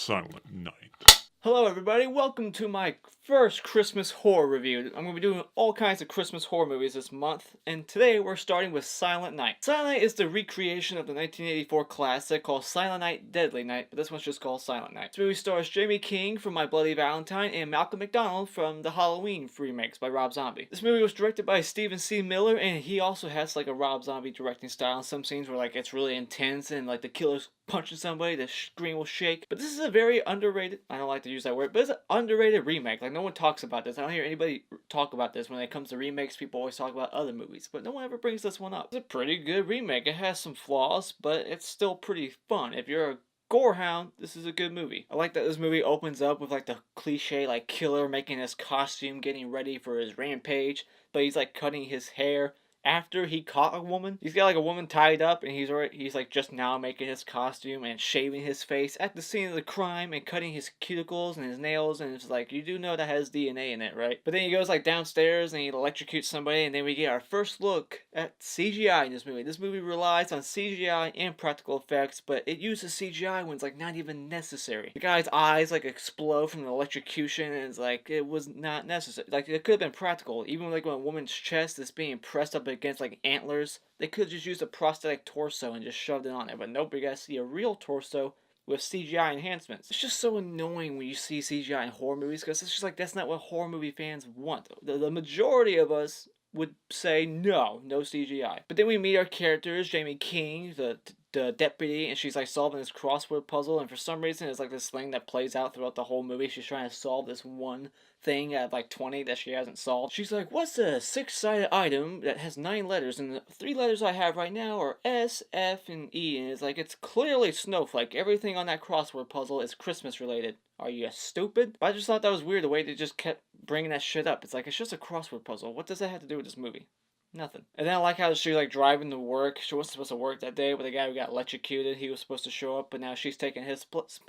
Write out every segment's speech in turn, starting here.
Silent Night. Hello everybody, welcome to my first Christmas horror review. I'm going to be doing all kinds of Christmas horror movies this month, and today we're starting with Silent Night. Silent Night is the recreation of the 1984 classic called Silent Night, Deadly Night, but this one's just called Silent Night. This movie stars Jamie King from My Bloody Valentine and Malcolm McDonald from the Halloween remakes by Rob Zombie. This movie was directed by Stephen C. Millar, and he also has like a Rob Zombie directing style in some scenes where like it's really intense and like the killer's punching somebody, the screen will shake. But this is a very underrated, I don't like to use that word, but it's an underrated remake. Like, no one talks about this. I don't hear anybody talk about this when it comes to remakes. People always talk about other movies, but no one ever brings this one up. It's a pretty good remake. It has some flaws, but it's still pretty fun. If you're a gorehound, this is a good movie. I like that this movie opens up with like the cliche like killer making his costume, getting ready for his rampage, but he's like cutting his hair after he caught a woman. He's got like a woman tied up, and he's like just now making his costume and shaving his face at the scene of the crime and cutting his cuticles and his nails, and it's like, you do know that has DNA in it, right? But then he goes like downstairs and he electrocutes somebody, and then we get our first look at CGI in this movie. This movie relies on CGI and practical effects, but it uses CGI when it's like not even necessary. The guy's eyes like explode from the electrocution, and it's like it was not necessary. Like, it could have been practical. Even like when a woman's chest is being pressed up against like antlers, they could have just used a prosthetic torso and just shoved it on there. But nope, you gotta see a real torso with CGI enhancements. It's just so annoying when you see CGI in horror movies, because it's just like, that's not what horror movie fans want. The majority of us would say no CGI. But then we meet our characters, Jamie King, the deputy, and she's like solving this crossword puzzle, and for some reason it's like this thing that plays out throughout the whole movie. She's trying to solve this one thing out of like 20 that she hasn't solved. She's like, what's a 6-sided item that has 9 letters, and the 3 letters I have right now are S, F, and E, and it's like, it's clearly Snowflake. Everything on that crossword puzzle is Christmas related. Are you stupid? But I just thought that was weird, the way they just kept bringing that shit up. It's like, it's just a crossword puzzle. What does that have to do with this movie? Nothing. And then I like how she like driving to work. She wasn't supposed to work that day, but the guy who got electrocuted, he was supposed to show up, but now she's taking his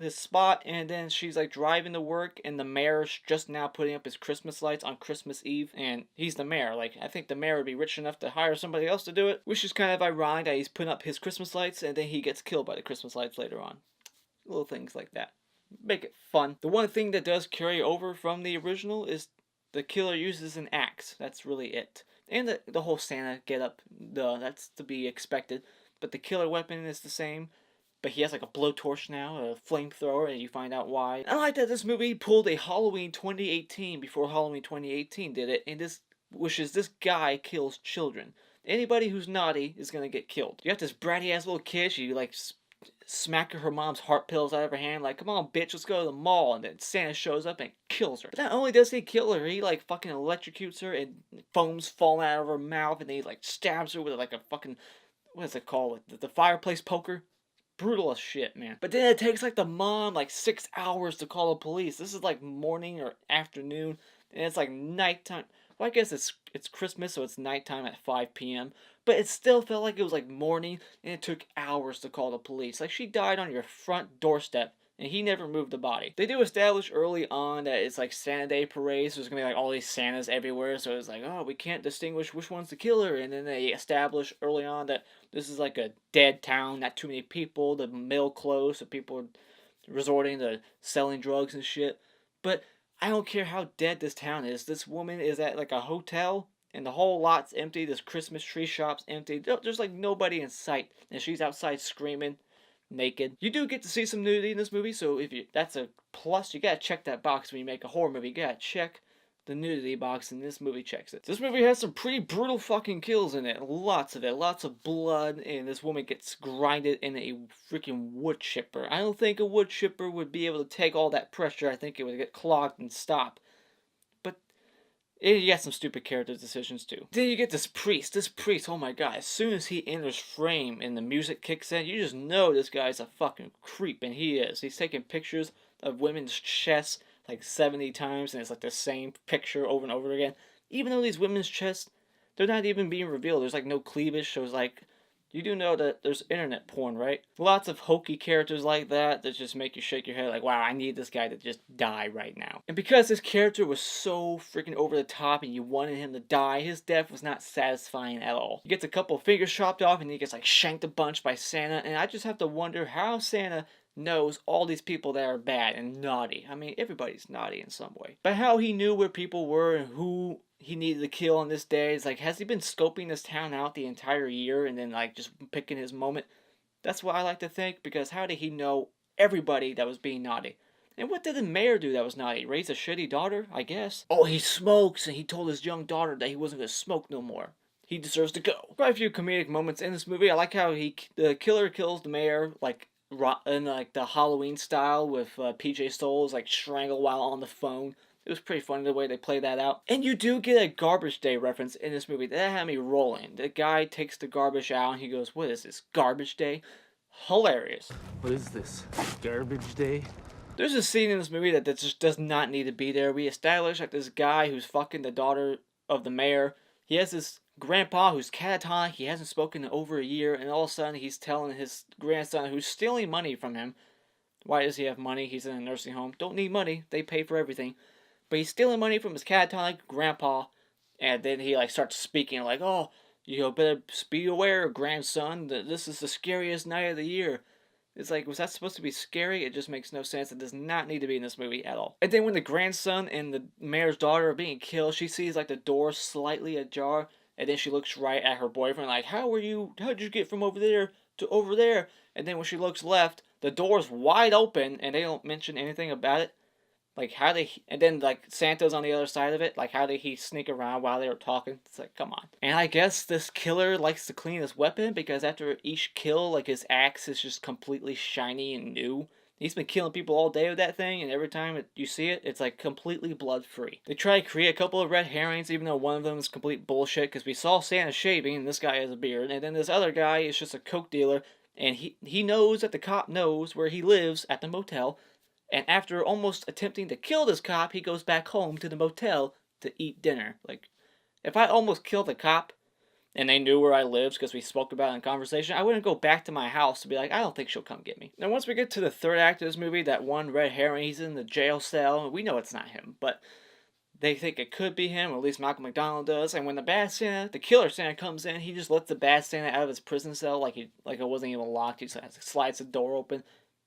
spot, and then she's like driving to work, and the mayor's just now putting up his Christmas lights on Christmas Eve, and he's the mayor. Like, I think the mayor would be rich enough to hire somebody else to do it, which is kind of ironic that he's putting up his Christmas lights, and then he gets killed by the Christmas lights later on. Little things like that. Make it fun. The one thing that does carry over from the original is the killer uses an axe. That's really it. And the whole Santa get up, that's to be expected. But the killer weapon is the same. But he has like a blowtorch now, a flamethrower, and you find out why. I like that this movie pulled a Halloween 2018 before Halloween 2018 did it. And this guy kills children. Anybody who's naughty is gonna get killed. You got this bratty ass little kid, she like smack her mom's heart pills out of her hand, like, come on bitch, let's go to the mall, and then Santa shows up and kills her. But not only does he kill her, he like fucking electrocutes her, and foam's falling out of her mouth, and he like stabs her with like a fucking, what is it called, the fireplace poker. Brutal as shit, man. But then it takes like the mom like 6 hours to call the police. This is like morning or afternoon, and it's like nighttime. Well, I guess it's Christmas, so it's nighttime at 5 p.m. But it still felt like it was like morning, and it took hours to call the police. Like, she died on your front doorstep, and he never moved the body. They do establish early on that it's like Santa Day parades, so there's gonna be like all these Santas everywhere, so it's like, oh, we can't distinguish which one's the killer, and then they establish early on that this is like a dead town, not too many people, the mill closed, so people are resorting to selling drugs and shit. But I don't care how dead this town is, this woman is at like a hotel, and the whole lot's empty, this Christmas tree shop's empty, there's like nobody in sight, and she's outside screaming, naked. You do get to see some nudity in this movie, so that's a plus. You gotta check that box when you make a horror movie. You gotta check the nudity box, and this movie checks it. This movie has some pretty brutal fucking kills in it. Lots of it. Lots of blood, and this woman gets grinded in a freaking wood chipper. I don't think a wood chipper would be able to take all that pressure. I think it would get clogged and stop. You got some stupid character decisions too. Then you get this priest. Oh my god, as soon as he enters frame and the music kicks in, you just know this guy's a fucking creep, and he is. He's taking pictures of women's chests like 70 times, and it's like the same picture over and over again. Even though these women's chests, they're not even being revealed. There's like no cleavage, so it's like You do know that there's internet porn, right? Lots of hokey characters like that just make you shake your head like, wow, I need this guy to just die right now. And because this character was so freaking over the top and you wanted him to die, his death was not satisfying at all. He gets a couple of fingers chopped off and he gets like shanked a bunch by Santa, and I just have to wonder how Santa knows all these people that are bad and naughty. I mean, everybody's naughty in some way. But how he knew where people were and who he needed to kill on this day is like, has he been scoping this town out the entire year and then like just picking his moment? That's what I like to think, because how did he know everybody that was being naughty? And what did the mayor do that was naughty? Raise a shitty daughter, I guess? Oh, he smokes, and he told his young daughter that he wasn't going to smoke no more. He deserves to go. Quite a few comedic moments in this movie. I like how the killer kills the mayor, like, in like the Halloween style with PJ Souls like strangle while on the phone. It was pretty funny the way they played that out. And you do get a garbage day reference in this movie. That had me rolling. The guy takes the garbage out and he goes, "What is this, garbage day?" Hilarious. What is this, garbage day? There's a scene in this movie that just does not need to be there. We establish like this guy who's fucking the daughter of the mayor. He has this grandpa who's catatonic. He hasn't spoken in over a year, and all of a sudden he's telling his grandson who's stealing money from him. Why does he have money? He's in a nursing home. Don't need money. They pay for everything. But he's stealing money from his catatonic grandpa, and then he like starts speaking like, "Oh, you know, better be aware, grandson, that this is the scariest night of the year." It's like, was that supposed to be scary? It just makes no sense. It does not need to be in this movie at all. And then when the grandson and the mayor's daughter are being killed, she sees like the door slightly ajar, and then she looks right at her boyfriend like, how'd you get from over there to over there? And then when she looks left, the door's wide open, and they don't mention anything about it. Like, and then, like, Santa's on the other side of it. Like, how did he sneak around while they were talking? It's like, come on. And I guess this killer likes to clean his weapon, because after each kill, like, his axe is just completely shiny and new. He's been killing people all day with that thing, and every time you see it, it's, like, completely blood-free. They try to create a couple of red herrings, even though one of them is complete bullshit, because we saw Santa shaving, and this guy has a beard. And then this other guy is just a coke dealer, and he knows that the cop knows where he lives at the motel. And after almost attempting to kill this cop, he goes back home to the motel to eat dinner. Like, if I almost killed a cop, and they knew where I lived because we spoke about it in conversation, I wouldn't go back to my house to be like, I don't think she'll come get me. Now, once we get to the third act of this movie, that one red herring, he's in the jail cell, and we know it's not him, but they think it could be him, or at least Malcolm McDonald does. And when the bad Santa, the killer Santa, comes in, he just lets the bad Santa out of his prison cell like it wasn't even locked. He just slides the door open.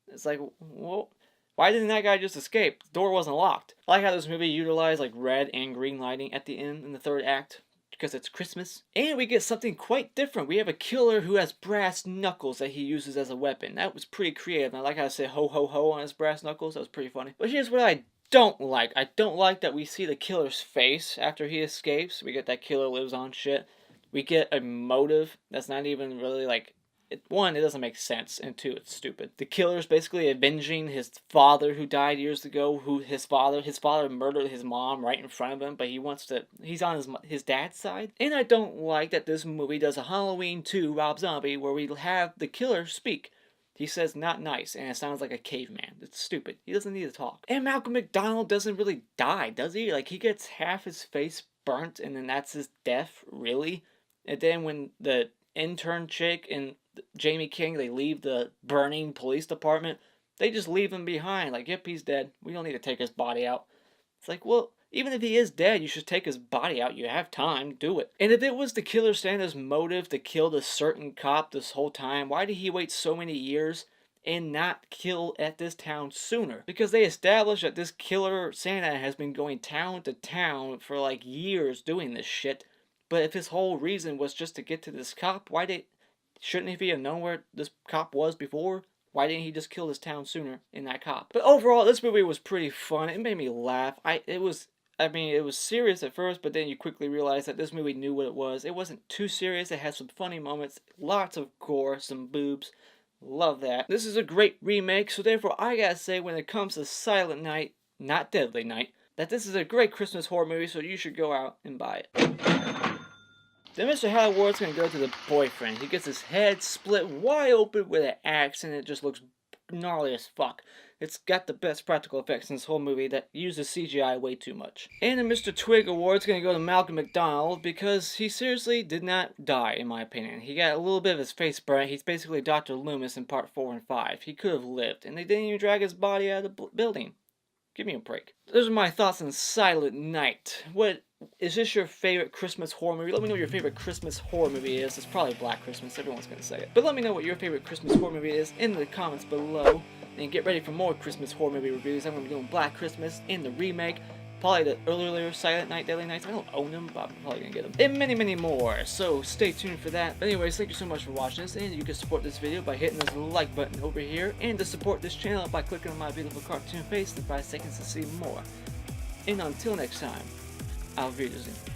It's like, well, why didn't that guy just escape? The door wasn't locked. I like how this movie utilized like red and green lighting at the end in the third act, because it's Christmas. And we get something quite different. We have a killer who has brass knuckles that he uses as a weapon. That was pretty creative. And I like how I said ho ho ho on his brass knuckles. That was pretty funny. But here's what I don't like. I don't like that we see the killer's face after he escapes. We get that killer lives on shit. We get a motive that's not even really like, one, it doesn't make sense, and two, it's stupid. The killer's basically avenging his father who died years ago, who his father murdered his mom right in front of him, but he's on his dad's side. And I don't like that this movie does a Halloween 2 Rob Zombie where we have the killer speak. He says not nice, and it sounds like a caveman. It's stupid. He doesn't need to talk. And Malcolm McDonald doesn't really die, does he? Like, he gets half his face burnt, and then that's his death, really? And then when the intern chick and Jamie King, they leave the burning police department, they just leave him behind. Like, yep, he's dead. We don't need to take his body out. It's like, well, even if he is dead, you should take his body out. You have time, do it. And if it was the killer Santa's motive to kill this certain cop this whole time, why did he wait so many years and not kill at this town sooner? Because they established that this killer Santa has been going town to town for like years doing this shit. But if his whole reason was just to get to this cop, shouldn't he have known where this cop was before? Why didn't he just kill this town sooner in that cop? But overall, this movie was pretty fun. It made me laugh. It was serious at first, but then you quickly realize that this movie knew what it was. It wasn't too serious. It had some funny moments, lots of gore, some boobs. Love that. This is a great remake, so therefore I gotta say, when it comes to Silent Night, not Deadly Night, that this is a great Christmas horror movie, so you should go out and buy it. Then Mr. Howard's gonna go to the boyfriend. He gets his head split wide open with an axe, and it just looks gnarly as fuck. It's got the best practical effects in this whole movie that uses CGI way too much. And the Mr. Twig Award's gonna go to Malcolm McDonald because he seriously did not die, in my opinion. He got a little bit of his face burnt. He's basically Dr. Loomis in part 4 and 5. He could have lived, and they didn't even drag his body out of the building. Give me a break. Those are my thoughts on Silent Night. What is this your favorite Christmas horror movie? Let me know what your favorite Christmas horror movie is. It's probably Black Christmas. Everyone's gonna say it. But let me know what your favorite Christmas horror movie is in the comments below. And get ready for more Christmas horror movie reviews. I'm gonna be doing Black Christmas and the remake. Probably the earlier Silent Night, Deadly Nights. I don't own them, but I'm probably gonna get them. And many, many more. So stay tuned for that. But anyways, thank you so much for watching this. And you can support this video by hitting this like button over here. And to support this channel by clicking on my beautiful cartoon face in 5 seconds to see more. And until next time, auf Wiedersehen.